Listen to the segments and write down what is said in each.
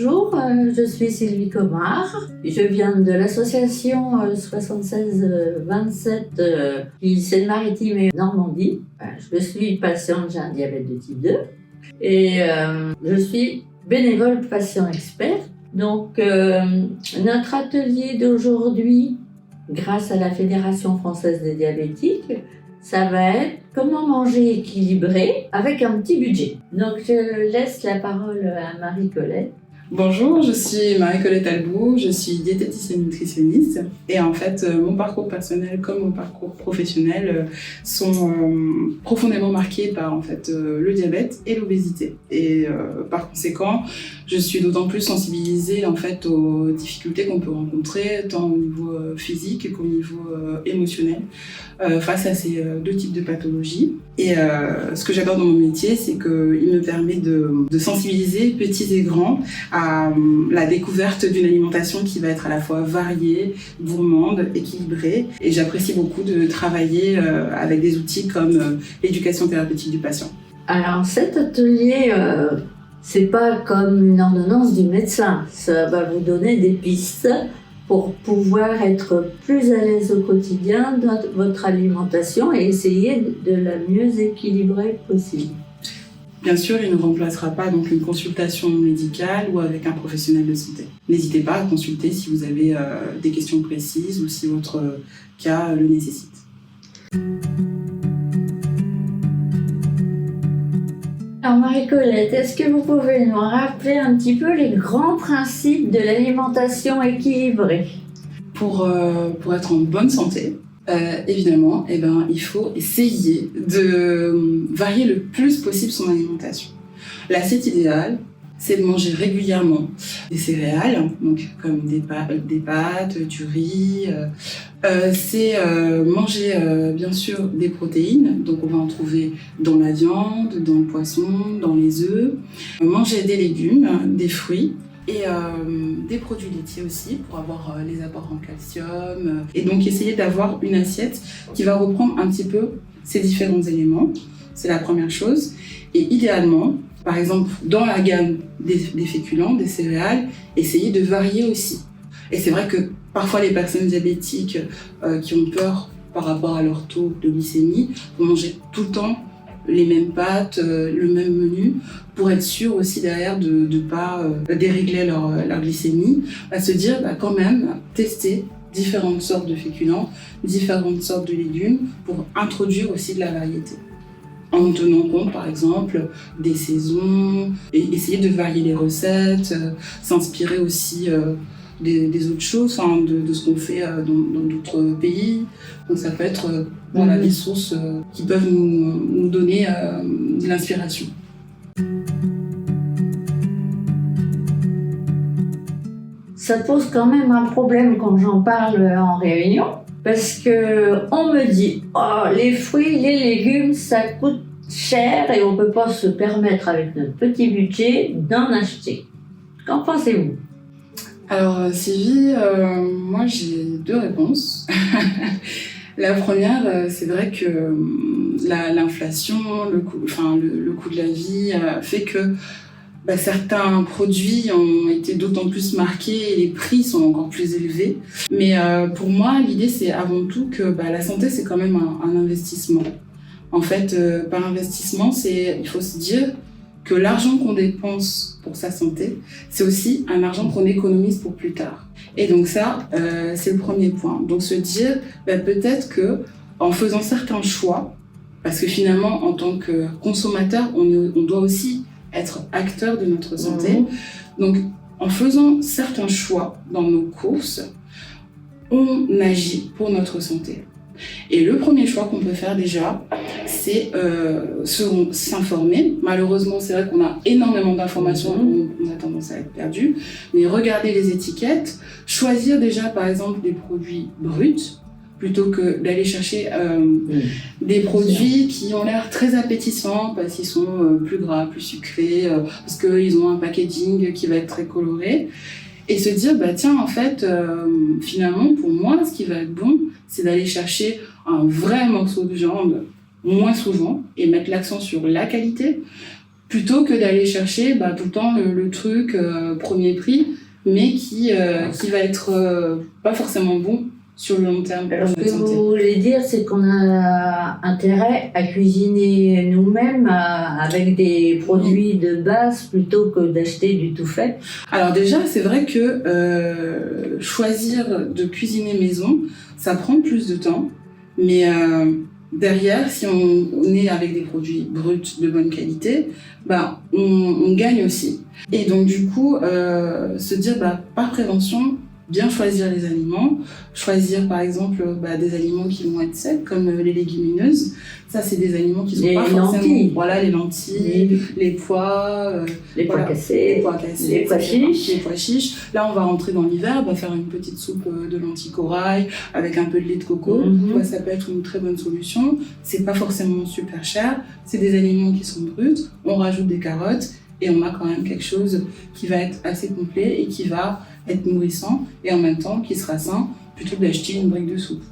bonjour, je suis Sylvie Comard. Je viens de l'association 76-27 qui Seine-Maritime et Normandie. Je suis patiente, j'ai un diabète de type 2 et je suis bénévole patient expert. Donc notre atelier d'aujourd'hui, grâce à la Fédération française des diabétiques, ça va être comment manger équilibré avec un petit budget. Donc je laisse la parole à Marie-Colette. Bonjour, je suis Marie-Colette Albou, je suis diététicienne nutritionniste et en fait mon parcours personnel comme mon parcours professionnel sont profondément marqués par en fait le diabète et l'obésité et par conséquent je suis d'autant plus sensibilisée en fait aux difficultés qu'on peut rencontrer tant au niveau physique qu'au niveau émotionnel face à ces deux types de pathologies. Et ce que j'adore dans mon métier, c'est qu'il me permet de sensibiliser petits et grands à la découverte d'une alimentation qui va être à la fois variée, gourmande, équilibrée. Et j'apprécie beaucoup de travailler avec des outils comme l'éducation thérapeutique du patient. Alors cet atelier, c'est pas comme une ordonnance du médecin. Ça va vous donner des pistes pour pouvoir être plus à l'aise au quotidien dans votre alimentation et essayer de la mieux équilibrer possible. Bien sûr, il ne remplacera pas donc une consultation médicale ou avec un professionnel de santé. N'hésitez pas à consulter si vous avez des questions précises ou si votre cas le nécessite. Alors Marie-Colette, est-ce que vous pouvez nous rappeler un petit peu les grands principes de l'alimentation équilibrée ? Pour être en bonne santé, évidemment, il faut essayer de varier le plus possible son alimentation. L'assiette idéale, c'est de manger régulièrement des céréales, donc comme des pâtes, du riz. C'est manger bien sûr des protéines, donc on va en trouver dans la viande, dans le poisson, dans les œufs. Manger des légumes, des fruits et des produits laitiers aussi pour avoir les apports en calcium. Et donc essayer d'avoir une assiette qui va reprendre un petit peu ces différents éléments. C'est la première chose. Et idéalement, par exemple, dans la gamme des féculents, des céréales, essayer de varier aussi. Et c'est vrai que parfois les personnes diabétiques qui ont peur par rapport à leur taux de glycémie vont manger tout le temps les mêmes pâtes, le même menu, pour être sûr aussi derrière de ne pas dérégler leur glycémie, à se dire quand même tester différentes sortes de féculents, différentes sortes de légumes pour introduire aussi de la variété. En tenant compte par exemple des saisons, et essayer de varier les recettes, s'inspirer aussi des autres choses, de ce qu'on fait dans d'autres pays. Donc ça peut être des sources qui peuvent nous donner de l'inspiration. Ça pose quand même un problème quand j'en parle en réunion, parce que on me dit les fruits, les légumes, ça coûte cher et on ne peut pas se permettre avec notre petit budget d'en acheter. Qu'en pensez-vous ? Alors Sylvie, moi j'ai deux réponses. La première, c'est vrai que l'inflation, le coût de la vie fait que certains produits ont été d'autant plus marqués et les prix sont encore plus élevés. Mais pour moi, l'idée c'est avant tout que la santé c'est quand même un investissement. En fait, par investissement, il faut se dire que l'argent qu'on dépense pour sa santé, c'est aussi un argent qu'on économise pour plus tard. Et donc ça, c'est le premier point. Donc se dire peut-être que en faisant certains choix, parce que finalement en tant que consommateur, on doit aussi être acteur de notre santé. Donc en faisant certains choix dans nos courses, on agit pour notre santé. Et le premier choix qu'on peut faire déjà, c'est s'informer. Malheureusement, c'est vrai qu'on a énormément d'informations, on a tendance à être perdu. Mais regarder les étiquettes, choisir déjà par exemple des produits bruts, plutôt que d'aller chercher des produits qui ont l'air très appétissants parce qu'ils sont plus gras, plus sucrés, parce qu'ils ont un packaging qui va être très coloré. Et se dire, en fait, finalement, pour moi, ce qui va être bon, c'est d'aller chercher un vrai morceau de viande moins souvent et mettre l'accent sur la qualité plutôt que d'aller chercher tout le temps le truc premier prix, mais qui va être pas forcément bon sur le long terme. Alors, ce que vous voulez dire, c'est qu'on a intérêt à cuisiner nous-mêmes avec des produits de base plutôt que d'acheter du tout fait. Alors déjà, c'est vrai que choisir de cuisiner maison, ça prend plus de temps, mais derrière, si on est avec des produits bruts de bonne qualité, on gagne aussi. Et donc du coup, se dire par prévention, bien choisir les aliments, choisir par exemple des aliments qui vont être secs comme les légumineuses. Ça, c'est des aliments qui sont pas forcément... Lentilles. Voilà, les lentilles, les pois, les pois cassés, les pois chiches. Les pois chiches. Là, on va rentrer dans l'hiver, faire une petite soupe de lentilles corail avec un peu de lait de coco. Ça peut être une très bonne solution. C'est pas forcément super cher. C'est des aliments qui sont bruts. On rajoute des carottes et on a quand même quelque chose qui va être assez complet et qui va être nourrissant et en même temps qui sera sain plutôt que d'acheter une brique de soupe.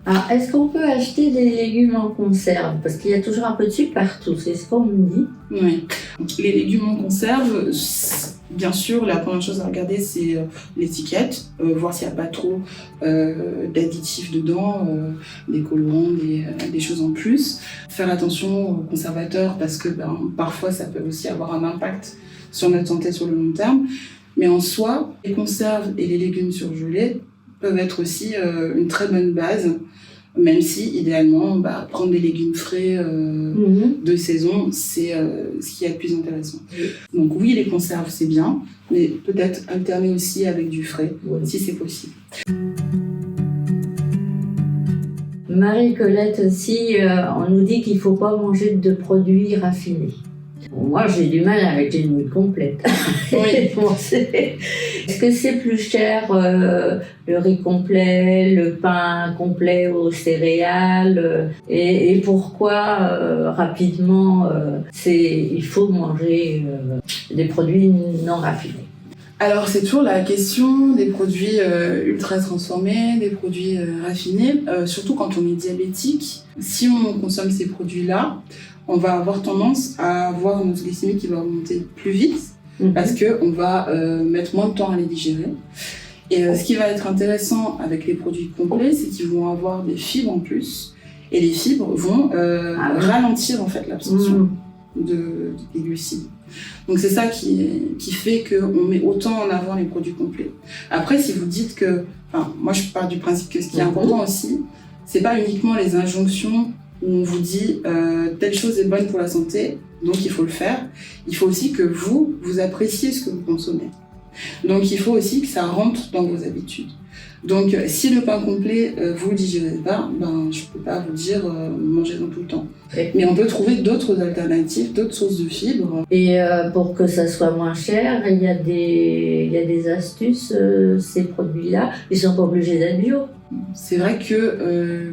Alors, est-ce qu'on peut acheter des légumes en conserve? Parce qu'il y a toujours un peu de sucre partout, c'est ce qu'on me dit. Oui. Les légumes en conserve, bien sûr, la première chose à regarder, c'est l'étiquette, voir s'il n'y a pas trop d'additifs dedans, des colorants, des choses en plus. Faire attention aux conservateurs parce que parfois ça peut aussi avoir un impact sur notre santé sur le long terme. Mais en soi, les conserves et les légumes surgelés peuvent être aussi une très bonne base, même si, idéalement, prendre des légumes frais de saison, c'est ce qui est le plus intéressant. Donc oui, les conserves, c'est bien, mais peut-être alterner aussi avec du frais, si c'est possible. Marie-Colette aussi, on nous dit qu'il ne faut pas manger de produits raffinés. Moi, j'ai du mal avec les nouilles complètes. Oui. Est-ce que c'est plus cher le riz complet, le pain complet aux céréales et pourquoi rapidement il faut manger des produits non raffinés? Alors, c'est toujours la question des produits ultra transformés, des produits raffinés, surtout quand on est diabétique. Si on consomme ces produits-là, on va avoir tendance à avoir une glycémie qui va augmenter plus vite parce qu'on va mettre moins de temps à les digérer. Et ce qui va être intéressant avec les produits complets, c'est qu'ils vont avoir des fibres en plus. Et les fibres vont ralentir en fait l'absorption des glucides. Donc c'est ça qui fait qu'on met autant en avant les produits complets. Après, si vous dites que... moi je pars du principe que ce qui est important aussi, c'est pas uniquement les injonctions où on vous dit telle chose est bonne pour la santé, donc il faut le faire. Il faut aussi que vous appréciez ce que vous consommez. Donc il faut aussi que ça rentre dans vos habitudes. Donc si le pain complet vous le digérez pas, je peux pas vous dire mangez-en tout le temps. Mais on peut trouver d'autres alternatives, d'autres sources de fibres. Et pour que ça soit moins cher, il y a des astuces, ces produits-là, ils sont pas obligés d'être bio. C'est vrai que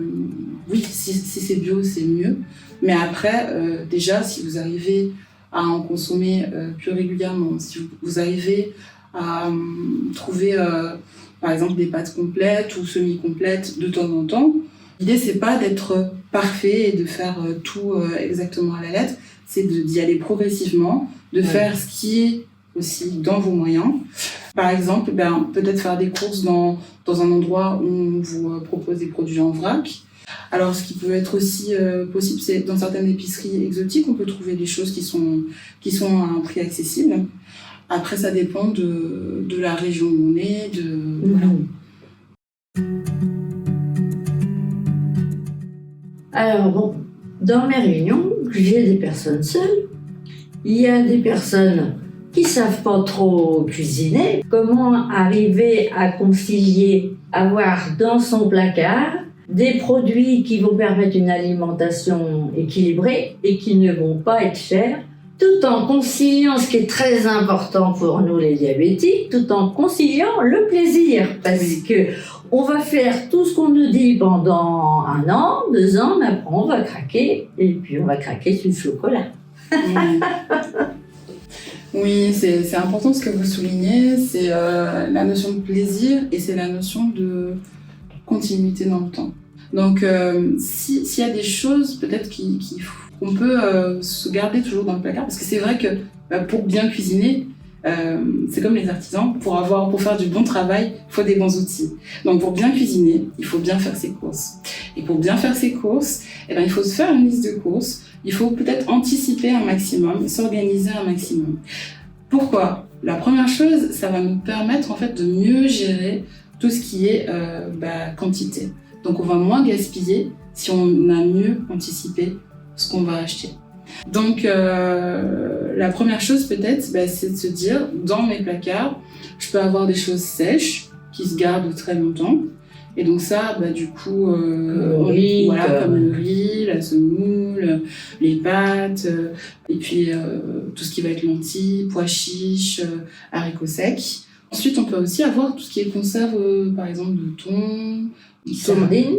oui, si c'est bio, c'est mieux. Mais après, déjà, si vous arrivez à en consommer plus régulièrement, si vous arrivez à trouver, par exemple, des pâtes complètes ou semi-complètes de temps en temps, l'idée, c'est pas d'être parfait et de faire tout exactement à la lettre, c'est d'y aller progressivement, de faire ce qui est aussi dans vos moyens. Par exemple, peut-être faire des courses dans un endroit où on vous propose des produits en vrac. Alors, ce qui peut être aussi possible, c'est dans certaines épiceries exotiques, on peut trouver des choses qui sont à un prix accessible. Après, ça dépend de la région où on est, voilà. Alors dans mes réunions, j'ai des personnes seules. Il y a des personnes qui savent pas trop cuisiner. Comment arriver à concilier, avoir dans son placard des produits qui vont permettre une alimentation équilibrée et qui ne vont pas être chers, tout en conciliant ce qui est très important pour nous les diabétiques, tout en conciliant le plaisir. Parce que on va faire tout ce qu'on nous dit pendant 1 an, 2 ans, mais après on va craquer, et puis on va craquer sur le chocolat. Oui, c'est important ce que vous soulignez, c'est la notion de plaisir et c'est la notion de continuité dans le temps. Donc, s'il y a des choses peut-être qu'on peut se garder toujours dans le placard, parce que c'est vrai que pour bien cuisiner, c'est comme les artisans, pour faire du bon travail, il faut des bons outils. Donc pour bien cuisiner, il faut bien faire ses courses. Et pour bien faire ses courses, il faut se faire une liste de courses, il faut peut-être anticiper un maximum, s'organiser un maximum. Pourquoi ? La première chose, ça va nous permettre en fait de mieux gérer tout ce qui est quantité. Donc on va moins gaspiller si on a mieux anticipé ce qu'on va acheter. Donc la première chose peut-être, c'est de se dire, dans mes placards, je peux avoir des choses sèches qui se gardent très longtemps. Et donc ça, du coup, comme le riz, la semoule, les pâtes, et puis tout ce qui va être lentilles, pois chiches, haricots secs. Ensuite, on peut aussi avoir tout ce qui est conserve, par exemple de thon,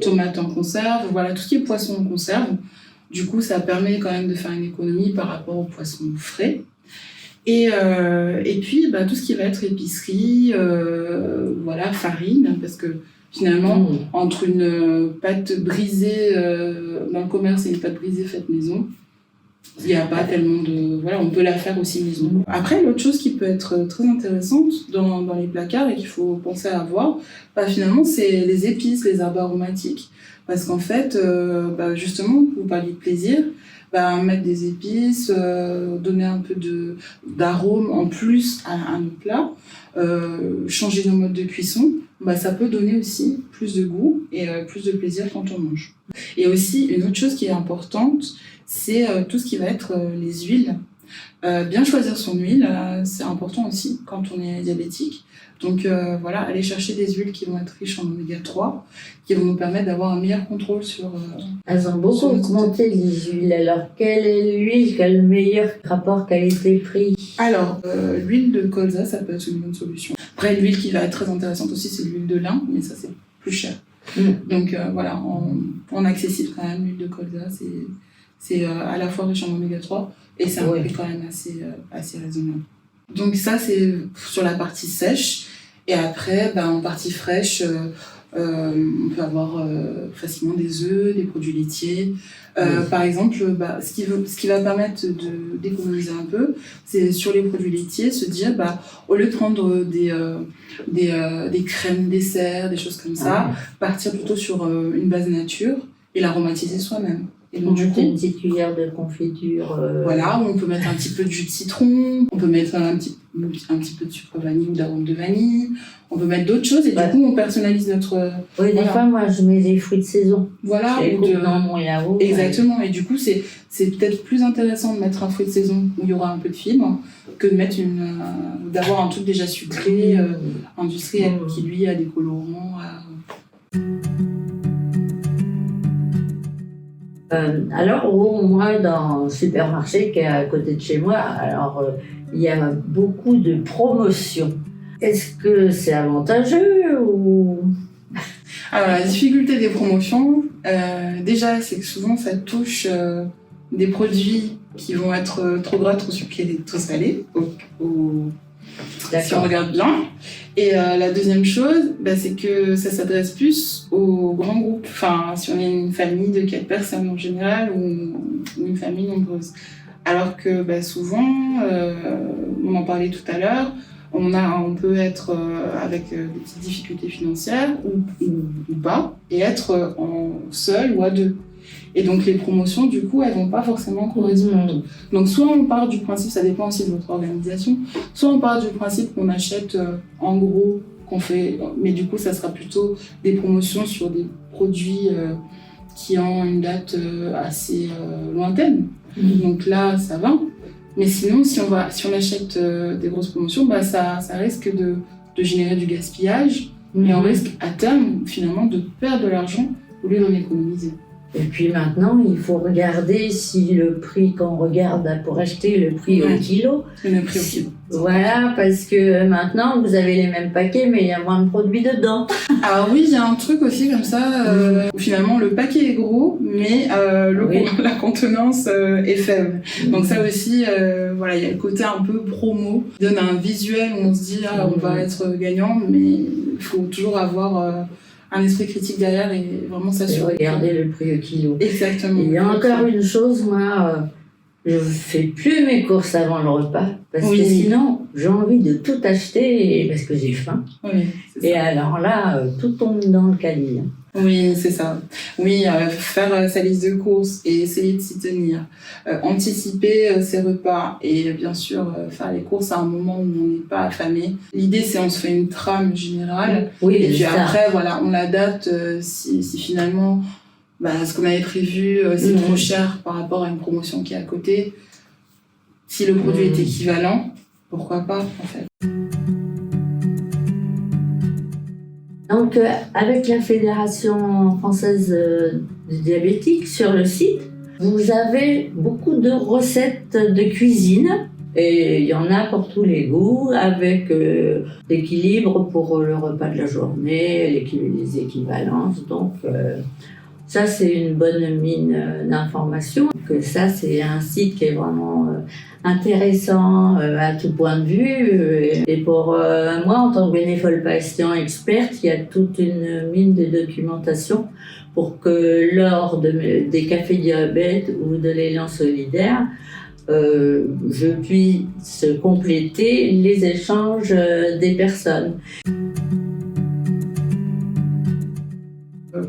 tomates en conserve, voilà, tout ce qui est poisson en conserve. Du coup, ça permet quand même de faire une économie par rapport aux poissons frais. Et puis, tout ce qui va être épicerie, farine, parce que finalement, entre une pâte brisée dans le commerce et une pâte brisée faite maison, il n'y a pas tellement de... Voilà, on peut la faire aussi maison. Après, l'autre chose qui peut être très intéressante dans les placards et qu'il faut penser à avoir, finalement, c'est les épices, les herbes aromatiques. Parce qu'en fait, justement, vous parliez de plaisir, mettre des épices, donner un peu d'arôme en plus à nos plats, changer nos modes de cuisson, ça peut donner aussi plus de goût et plus de plaisir quand on mange. Et aussi, une autre chose qui est importante, c'est tout ce qui va être les huiles. Bien choisir son huile, c'est important aussi quand on est diabétique. Donc aller chercher des huiles qui vont être riches en oméga 3, qui vont nous permettre d'avoir un meilleur contrôle sur... Elles ont beaucoup augmenté les huiles. Alors, quelle est l'huile qui a le meilleur rapport qualité-prix ? Alors, l'huile de colza, ça peut être une bonne solution. Après, l'huile qui va être très intéressante aussi, c'est l'huile de lin, mais ça, c'est plus cher. Donc en accessible quand même, l'huile de colza, c'est à la fois riche en oméga 3 et c'est un prix quand même assez raisonnable. Donc ça, c'est sur la partie sèche. Et après, en partie fraîche, on peut avoir facilement des œufs, des produits laitiers. Par exemple, ce qui va permettre d'économiser un peu, c'est sur les produits laitiers, se dire, au lieu de prendre des crèmes dessert, des choses comme ça, partir plutôt sur une base nature et l'aromatiser soi-même. Et donc, du coup, une petite cuillère de confiture. Voilà, on peut mettre un petit peu de jus de citron, on peut mettre un petit peu de sucre vanille ou d'arôme de vanille, on peut mettre d'autres choses et du coup on personnalise notre... Oui, des fois moi je mets des fruits de saison. Voilà, dans mon yaourt. Exactement, et du coup c'est peut-être plus intéressant de mettre un fruit de saison où il y aura un peu de fibres que de mettre d'avoir un truc déjà sucré, industriel, qui lui a des colorants. Alors, moi, dans le supermarché qui est à côté de chez moi, il y a beaucoup de promotions. Est-ce que c'est avantageux ou... Alors, la difficulté des promotions, déjà, c'est que souvent, ça touche des produits qui vont être trop gras, trop sucrés, trop salés, si on regarde bien. Et la deuxième chose, c'est que ça s'adresse plus aux grands groupes. Enfin, si on est une famille de 4 personnes en général ou une famille nombreuse. Alors que souvent, on en parlait tout à l'heure, on peut être avec des petites difficultés financières ou pas, et être seul ou à deux. Et donc les promotions, du coup, elles vont pas forcément correspondre. Donc soit on part du principe, ça dépend aussi de votre organisation, soit on part du principe qu'on achète en gros, qu'on fait, mais du coup ça sera plutôt des promotions sur des produits qui ont une date assez lointaine. Donc là, ça va. Mais sinon, si on achète des grosses promotions, ça risque de générer du gaspillage et on risque à terme finalement de perdre de l'argent au lieu d'en économiser. Et puis maintenant, il faut regarder si le prix qu'on regarde pour acheter le prix au kilo. Le prix au kilo. Voilà, parce que maintenant, vous avez les mêmes paquets, mais il y a moins de produits dedans. Alors oui, il y a un truc aussi comme ça, où finalement le paquet est gros, mais la contenance est faible. Donc ça aussi, il y a le côté un peu promo, qui donne un visuel où on se dit, on va être gagnant, mais il faut toujours avoir un esprit critique derrière et vraiment Et s'assurer. regarder le prix au kilo. Exactement. Et il y a encore une chose, moi, je fais plus mes courses avant le repas parce Oui. que sinon j'ai envie de tout acheter parce que j'ai faim. Oui, c'est Et ça. alors là, tout tombe dans le caddie. Oui, c'est ça. Oui, faire sa liste de courses et essayer de s'y tenir. Anticiper ses repas et bien sûr faire les courses à un moment où on n'est pas affamé. L'idée, c'est on se fait une trame générale Oui, et puis c'est ça. après, voilà, on l'adapte si finalement ce qu'on avait prévu, c'est trop cher par rapport à une promotion qui est à côté. Si le produit est équivalent, pourquoi pas en fait. Donc, avec la Fédération française du diabétique sur le site, vous avez beaucoup de recettes de cuisine. Et il y en a pour tous les goûts, avec l'équilibre pour le repas de la journée, les équivalences. Donc, ça, c'est une bonne mine d'informations. Que ça, c'est un site qui est vraiment intéressant à tout point de vue. Et pour moi, en tant que bénévole patient experte, il y a toute une mine de documentation pour que lors des cafés diabète ou de l'élan solidaire, je puisse compléter les échanges des personnes.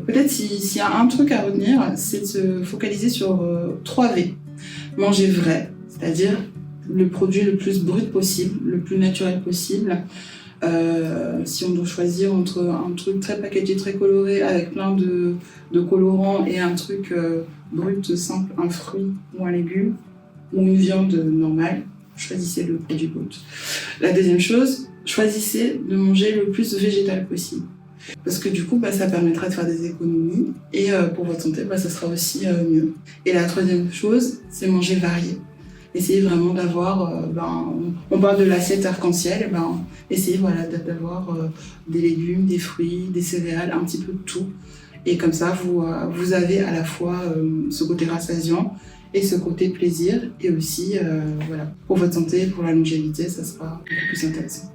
Peut-être s'il y a un truc à retenir, c'est de se focaliser sur 3 V. Manger vrai, c'est-à-dire le produit le plus brut possible, le plus naturel possible. Si on doit choisir entre un truc très packagé, très coloré, avec plein de colorants et un truc brut, simple, un fruit ou un légume, ou une viande normale, choisissez le produit brut. La deuxième chose, choisissez de manger le plus végétal possible. Parce que du coup, ça permettra de faire des économies et pour votre santé, ça sera aussi mieux. Et la troisième chose, c'est manger varié. Essayez vraiment d'avoir, on parle de l'assiette arc-en-ciel, essayez d'avoir des légumes, des fruits, des céréales, un petit peu de tout. Et comme ça, vous avez à la fois ce côté rassasiant et ce côté plaisir. Et aussi, pour votre santé, pour la longévité, ça sera beaucoup plus intéressant.